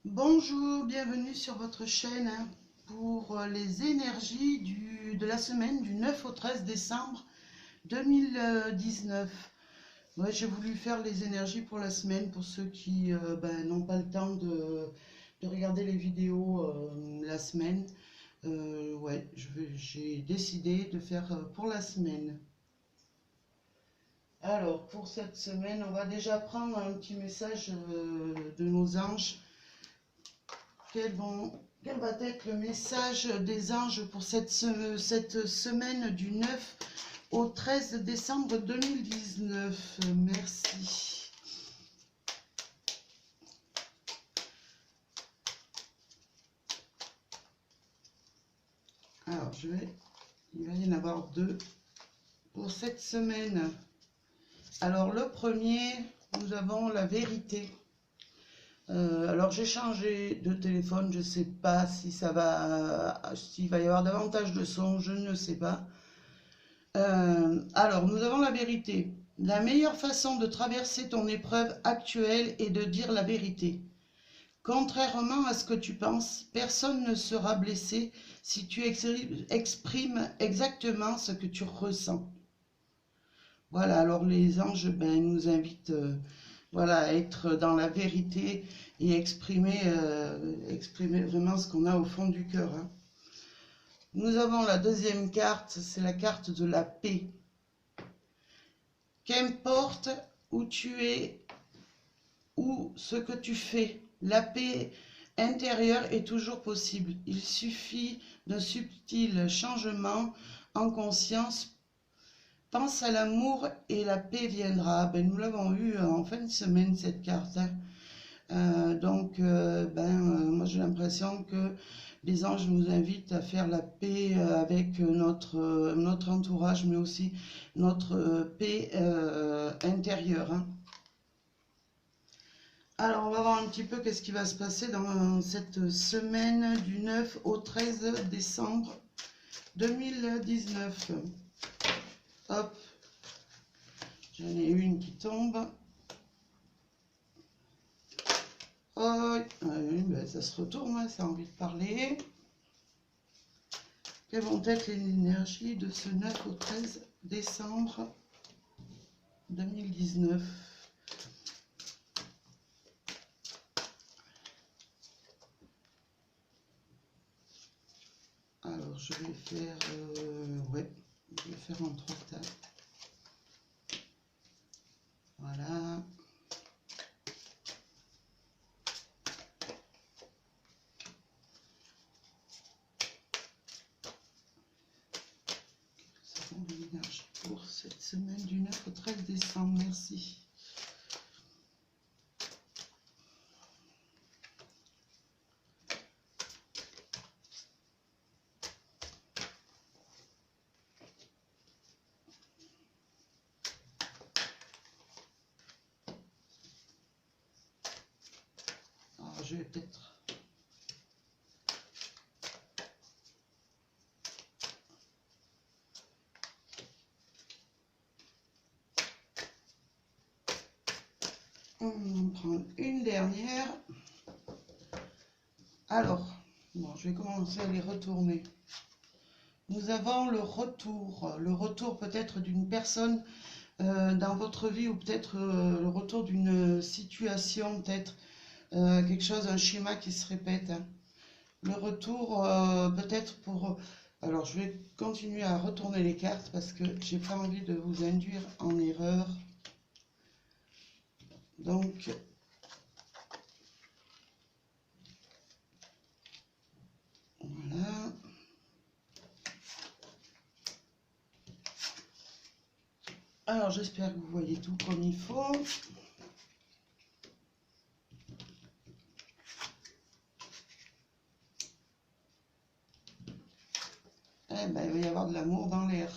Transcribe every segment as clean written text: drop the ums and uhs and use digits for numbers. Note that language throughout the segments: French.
Bonjour, bienvenue sur votre chaîne pour les énergies de la semaine du 9 au 13 décembre 2019. Ouais, j'ai voulu faire les énergies pour la semaine pour ceux qui n'ont pas le temps de regarder les vidéos la semaine. Ouais, j'ai décidé de faire pour la semaine. Alors, pour cette semaine, on va déjà prendre un petit message de nos anges. Quel va être le message des anges pour cette semaine du 9 au 13 décembre 2019? Merci. Alors, il va y en avoir deux pour cette semaine. Alors, le premier, nous avons la vérité. Alors j'ai changé de téléphone, je ne sais pas si s'il va y avoir davantage de son, je ne sais pas. Alors nous avons la vérité. La meilleure façon de traverser ton épreuve actuelle est de dire la vérité. Contrairement à ce que tu penses, personne ne sera blessé si tu exprimes exactement ce que tu ressens. Voilà, alors les anges nous invitent voilà, à être dans la vérité et exprimer vraiment ce qu'on a au fond du cœur. Hein. Nous avons la deuxième carte, c'est la carte de la paix. Qu'importe où tu es ou ce que tu fais, la paix intérieure est toujours possible. Il suffit d'un subtil changement en conscience. Pense à l'amour et la paix viendra. Nous l'avons eu en fin de semaine, cette carte. Hein. Moi j'ai l'impression que les anges nous invitent à faire la paix avec notre entourage, mais aussi notre paix intérieure. Hein. Alors, on va voir un petit peu qu'est-ce qui va se passer dans cette semaine du 9 au 13 décembre 2019. Hop, j'en ai une qui tombe. Oh, ça se retourne, hein, ça a envie de parler. Quelles vont être les énergies de ce 9 au 13 décembre 2019? Alors, je vais faire... je vais faire en 3 tables. Voilà. Ça va l'énergie pour cette semaine du 9 au 13 décembre. Merci. Alors, je vais peut-être... On prend une dernière. Alors, bon, je vais commencer à les retourner. Nous avons le retour peut-être d'une personne dans votre vie ou peut-être le retour d'une situation, peut-être quelque chose, un schéma qui se répète. Hein. Le retour peut-être pour... Alors, je vais continuer à retourner les cartes parce que j'ai pas envie de vous induire en erreur. Donc, voilà. Alors, j'espère que vous voyez tout comme il faut. Eh ben, il va y avoir de l'amour dans l'air.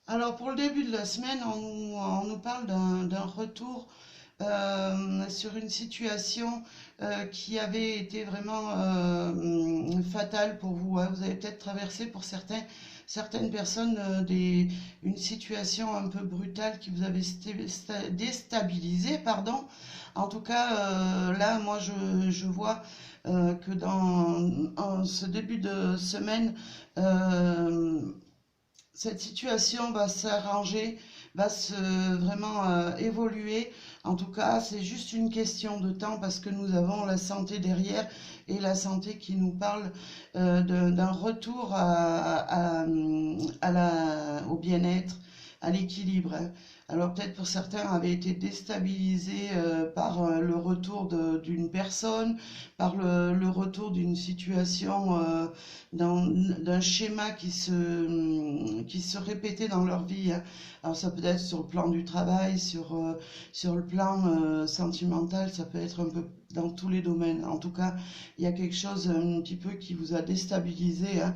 Alors, pour le début de la semaine, on nous parle d'un retour sur une situation qui avait été vraiment fatale pour vous, hein. Vous avez peut-être traversé pour certaines personnes une situation un peu brutale qui vous avait déstabilisé, pardon. En tout cas, là, moi, je vois que dans ce début de semaine, cette situation va s'arranger, va vraiment évoluer. En tout cas, c'est juste une question de temps parce que nous avons la santé derrière et la santé qui nous parle d'un retour au bien-être, à l'équilibre, hein. Alors peut-être pour certains avaient été déstabilisés par le retour d'une personne, par le retour d'une situation, d'un schéma qui se répétait dans leur vie, hein. Alors ça peut être sur le plan du travail, sur le plan sentimental, ça peut être un peu dans tous les domaines. En tout cas, il y a quelque chose un petit peu qui vous a déstabilisé, hein.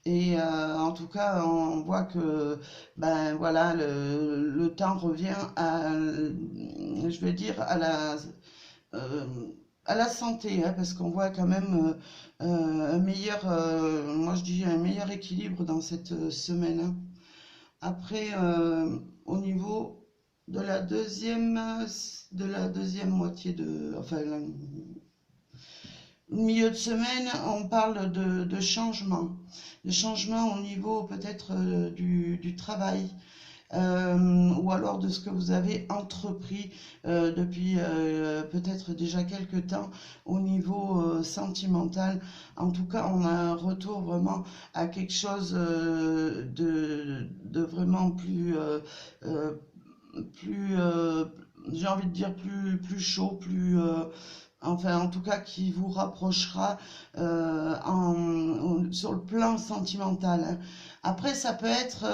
Et en tout cas, on voit que ben voilà, le temps revient je vais dire, euh, à la santé, hein, parce qu'on voit quand même un meilleur, moi je dis un meilleur équilibre dans cette semaine, hein. Après, au niveau de la deuxième moitié enfin, milieu de semaine, on parle de changement. De changement au niveau peut-être du travail. Ou alors de ce que vous avez entrepris depuis peut-être déjà quelque temps au niveau sentimental. En tout cas, on a un retour vraiment à quelque chose de vraiment plus, j'ai envie de dire plus chaud, enfin en tout cas qui vous rapprochera sur le plan sentimental, hein. Après, ça peut être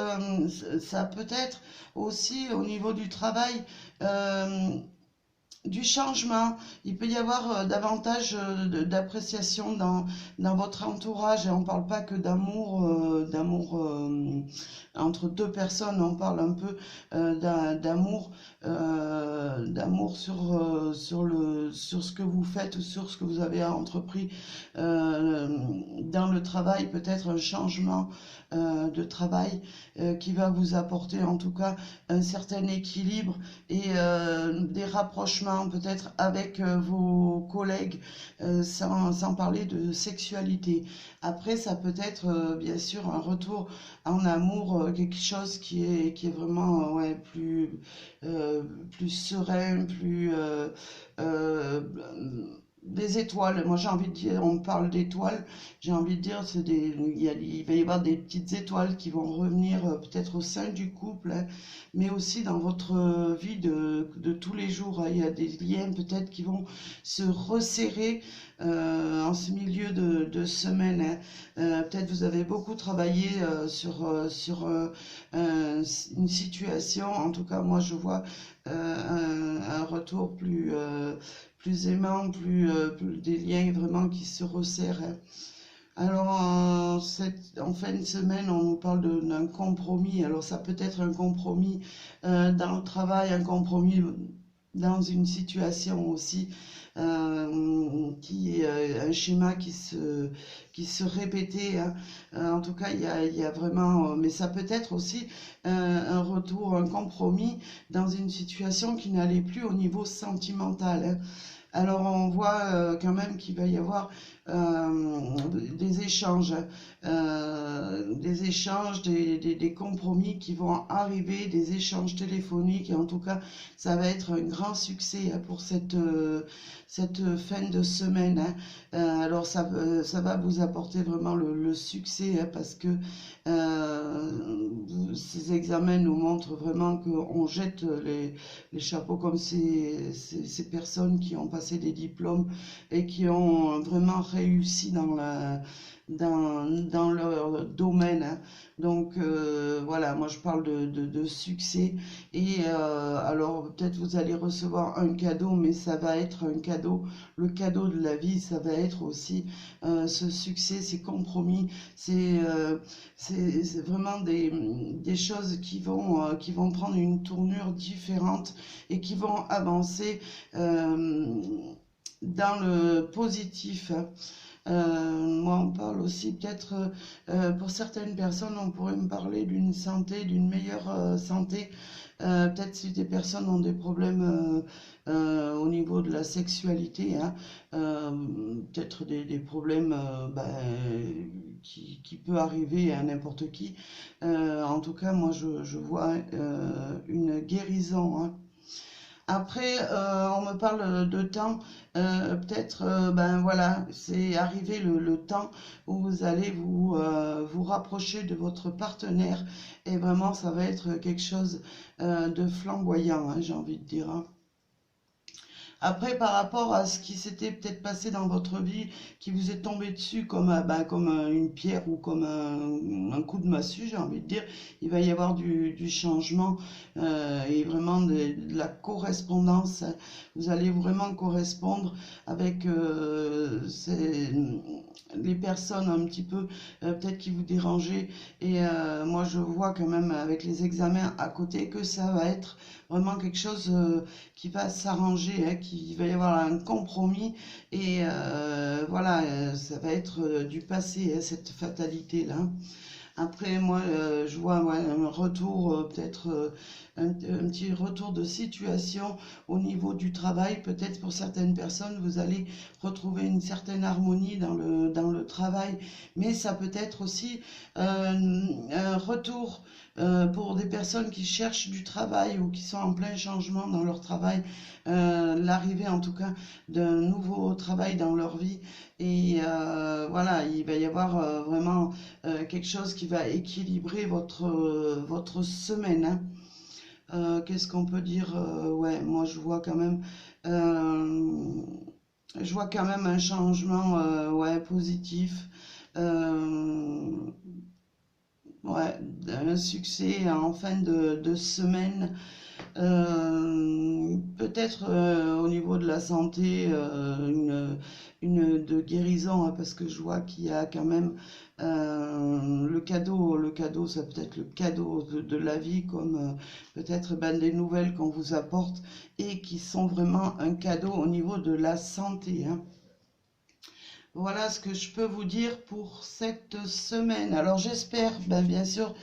aussi au niveau du travail, du changement. Il peut y avoir davantage d'appréciation dans votre entourage. Et on ne parle pas que d'amour entre deux personnes, on parle un peu d'amour sur ce que vous faites ou sur ce que vous avez entrepris dans le travail, peut-être un changement de travail qui va vous apporter en tout cas un certain équilibre et des rapprochements peut-être avec vos collègues, sans parler de sexualité. Après, ça peut être bien sûr un retour en amour, quelque chose qui est vraiment ouais, plus serein, euh, des étoiles. Moi, j'ai envie de dire, on parle d'étoiles, j'ai envie de dire, il va y avoir des petites étoiles qui vont revenir peut-être au sein du couple, hein, mais aussi dans votre vie de tous les jours, hein. Il y a des liens peut-être qui vont se resserrer en ce milieu de semaine, hein. Peut-être vous avez beaucoup travaillé sur une situation. En tout cas, moi, je vois un retour plus aimant, des liens vraiment qui se resserrent, hein. Alors, en fin de semaine, on nous parle d'un compromis. Alors, ça peut être un compromis dans le travail, un compromis dans une situation aussi, qui est un schéma qui se répétait, hein. En tout cas, il y a vraiment, mais ça peut être aussi un retour, un compromis dans une situation qui n'allait plus au niveau sentimental, hein. Alors on voit quand même qu'il va y avoir des échanges, des compromis qui vont arriver, des échanges téléphoniques. Et en tout cas, ça va être un grand succès pour cette fin de semaine, hein. Alors ça va vous apporter vraiment le succès, hein, parce que ces examens nous montrent vraiment qu'on jette les chapeaux comme ces personnes qui ont passé des diplômes et qui ont vraiment réussi dans leur domaine, hein. Donc voilà, moi je parle de succès. Et alors peut-être vous allez recevoir un cadeau, mais ça va être un cadeau, le cadeau de la vie, ça va être aussi ce succès, ces compromis, c'est vraiment des choses qui vont prendre une tournure différente et qui vont avancer dans le positif, hein. Moi, on parle aussi peut-être, pour certaines personnes, on pourrait me parler d'une santé, d'une meilleure santé. Peut-être si des personnes ont des problèmes au niveau de la sexualité, hein, peut-être des problèmes qui peut arriver à n'importe qui. En tout cas, moi, je vois une guérison, hein. Après, on me parle de temps, peut-être, ben voilà, c'est arrivé le temps où vous allez vous rapprocher de votre partenaire et vraiment, ça va être quelque chose de flamboyant, hein, j'ai envie de dire, hein. Après, par rapport à ce qui s'était peut-être passé dans votre vie, qui vous est tombé dessus comme, comme une pierre ou comme un coup de massue, j'ai envie de dire, il va y avoir du changement et vraiment de la correspondance. Vous allez vraiment correspondre avec les personnes un petit peu peut-être qui vous dérangeaient. Et moi, je vois quand même avec les examens à côté que ça va être vraiment quelque chose qui va s'arranger, hein, qu'il va y avoir un compromis et voilà, ça va être du passé, hein, cette fatalité-là. Après, moi, je vois ouais, un retour, peut-être un petit retour de situation au niveau du travail. Peut-être pour certaines personnes, vous allez retrouver une certaine harmonie dans le travail. Mais ça peut être aussi un retour pour des personnes qui cherchent du travail ou qui sont en plein changement dans leur travail. L'arrivée, en tout cas, d'un nouveau travail dans leur vie. Et voilà, il va y avoir vraiment quelque chose qui va équilibrer votre semaine, hein. Qu'est-ce qu'on peut dire? Ouais, moi euh, je vois quand même un changement ouais, positif. Euh, ouais, un succès en fin de semaine. Peut-être au niveau de la santé, une de guérison, hein, parce que je vois qu'il y a quand même le cadeau, ça peut être le cadeau de la vie, comme peut-être ben, des nouvelles qu'on vous apporte et qui sont vraiment un cadeau au niveau de la santé, hein. Voilà ce que je peux vous dire pour cette semaine. Alors j'espère, ben, bien sûr,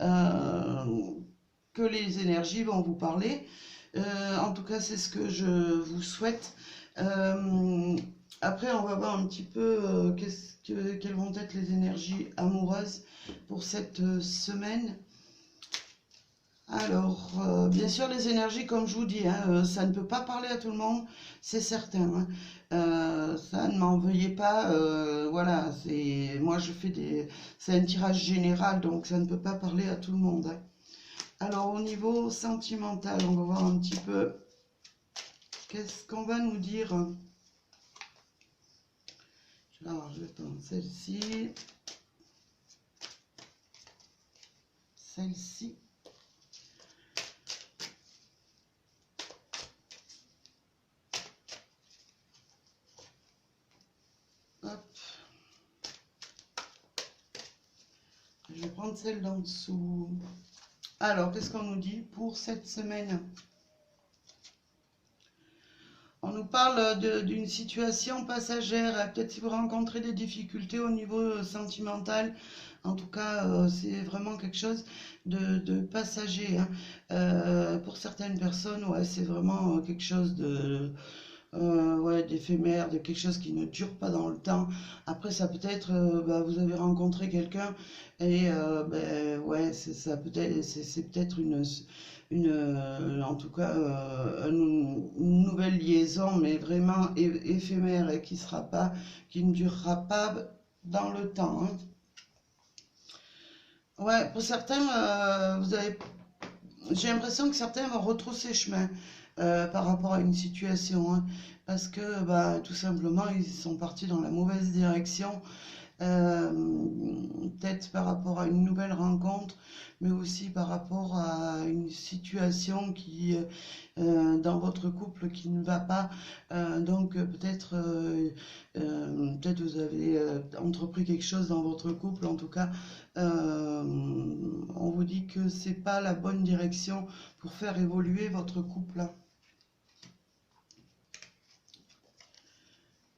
euh, que les énergies vont vous parler. En tout cas, c'est ce que je vous souhaite. Après, on va voir un petit peu quelles vont être les énergies amoureuses pour cette semaine. Alors, bien sûr, les énergies, comme je vous dis, hein, ça ne peut pas parler à tout le monde, c'est certain, hein. Ça, ne m'en veuillez pas. Voilà, moi je fais c'est un tirage général, donc ça ne peut pas parler à tout le monde, hein. Alors, au niveau sentimental, on va voir un petit peu qu'est-ce qu'on va nous dire. Alors, je vais prendre celle-ci. Celle-ci. Hop. Je vais prendre celle d'en dessous. Alors, qu'est-ce qu'on nous dit pour cette semaine? On nous parle d'une situation passagère. Peut-être si vous rencontrez des difficultés au niveau sentimental. En tout cas, c'est vraiment quelque chose de passager, hein. Pour certaines personnes, ouais, c'est vraiment quelque chose ouais, d'éphémère, de quelque chose qui ne dure pas dans le temps. Après, ça peut être, bah, vous avez rencontré quelqu'un et ben, ouais, c'est peut-être en tout cas, une nouvelle liaison, mais vraiment éphémère et qui ne durera pas dans le temps, hein. Ouais, pour certains, j'ai l'impression que certains vont retrousser chemin par rapport à une situation, hein, parce que bah, tout simplement ils sont partis dans la mauvaise direction peut-être par rapport à une nouvelle rencontre, mais aussi par rapport à une situation qui, dans votre couple qui ne va pas. Donc peut-être vous avez entrepris quelque chose dans votre couple. En tout cas, on vous dit que c'est pas la bonne direction pour faire évoluer votre couple.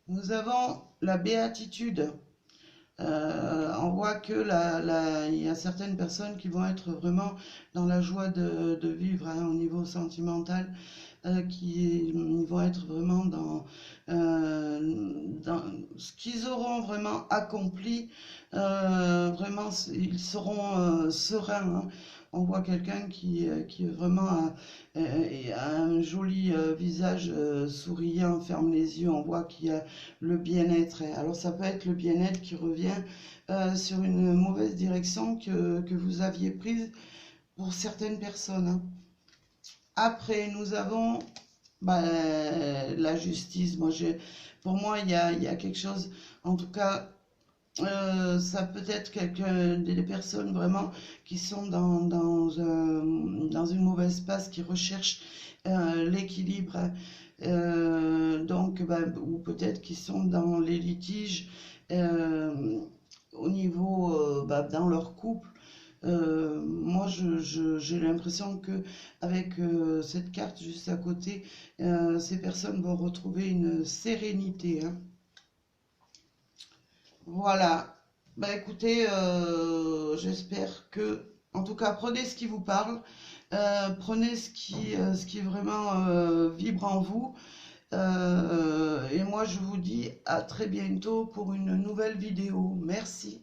Nous avons la béatitude. On voit que il y a certaines personnes qui vont être vraiment dans la joie de vivre au niveau sentimental, qui vont être vraiment dans ce qu'ils auront vraiment accompli. Vraiment, ils seront sereins. Hein. On voit quelqu'un qui vraiment a un joli visage souriant, ferme les yeux, on voit qu'il y a le bien-être. Alors ça peut être le bien-être qui revient sur une mauvaise direction que vous aviez prise pour certaines personnes. Hein. Après, nous avons la justice. Pour moi, il y a quelque chose, en tout cas, ça peut être des personnes vraiment qui sont dans une mauvaise passe, qui recherchent l'équilibre. Donc, ou peut-être qui sont dans les litiges au niveau dans leur couple. Moi, j'ai l'impression que avec cette carte juste à côté, ces personnes vont retrouver une sérénité. Hein. Voilà. Écoutez, j'espère que, en tout cas, prenez ce qui vous parle, prenez ce qui vraiment vibre en vous. Et moi, je vous dis à très bientôt pour une nouvelle vidéo. Merci.